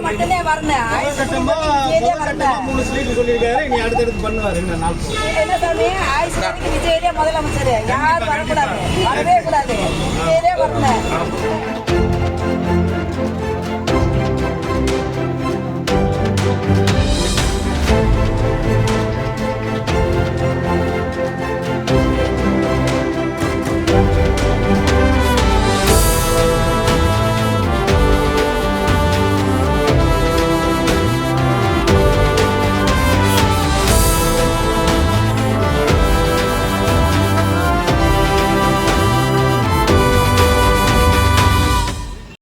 மட்டுமே வரணும். என்ன சாமி ஆயுஷ்மானுக்கு விஜயதே முதலமைச்சர், யாரும் வரக்கூடாது, வரவே கூடாது, விஜயதே வரணும்.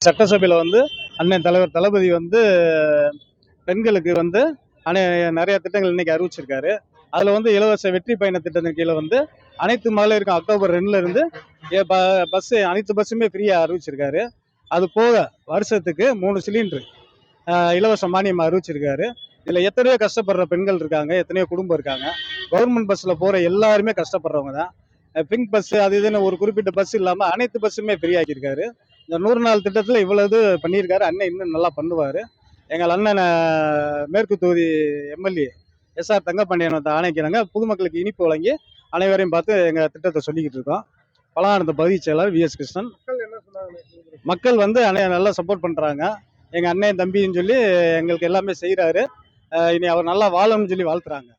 சட்டசபையில் அண்ணன் தலைவர் தளபதி பெண்களுக்கு நிறைய திட்டங்கள் இன்னைக்கு அறிவிச்சிருக்காரு. அதில் இலவச வெற்றி பயண திட்டத்தின் கீழே அனைத்து மகளிருக்கும் அக்டோபர் 2ல இருந்து பஸ் அனைத்து பஸ்ஸுமே ஃப்ரீயாக அறிவிச்சிருக்காரு. அது போக வருஷத்துக்கு 3 சிலிண்டர் இலவச மானியம் அறிவிச்சிருக்காரு. இதில் எத்தனையோ கஷ்டப்படுற பெண்கள் இருக்காங்க, எத்தனையோ குடும்பம் இருக்காங்க. கவர்மெண்ட் பஸ்ஸில் போகிற எல்லாருமே கஷ்டப்படுறவங்க தான். பிங்க் பஸ் அது இதுன்னு ஒரு குறிப்பிட்ட பஸ் இல்லாமல் அனைத்து பஸ்ஸுமே ஃப்ரீ ஆக்கியிருக்காரு. இந்த 100 நாள் திட்டத்தில் இவ்வளவு பண்ணியிருக்காரு. அண்ணன் இன்னும் நல்லா பண்ணுவார். எங்கள் அண்ணன் மேற்கு தொகுதி எம்எல்ஏ எஸ்ஆர் தங்கப்பாண்டியன் ஆணைக்கிறாங்க. பொதுமக்களுக்கு இனிப்பு வழங்கி அனைவரையும் பார்த்து எங்கள் திட்டத்தை சொல்லிக்கிட்டு இருக்கோம். பலானந்த பகுதி செயலாளர் விஎஸ் கிருஷ்ணன். மக்கள் நல்லா சப்போர்ட் பண்ணுறாங்க. எங்கள் அண்ணன் தம்பின்னு சொல்லி எங்களுக்கு எல்லாமே செய்கிறாரு. இனி அவர் நல்லா வாழணும்னு சொல்லி வாழ்த்துறாங்க.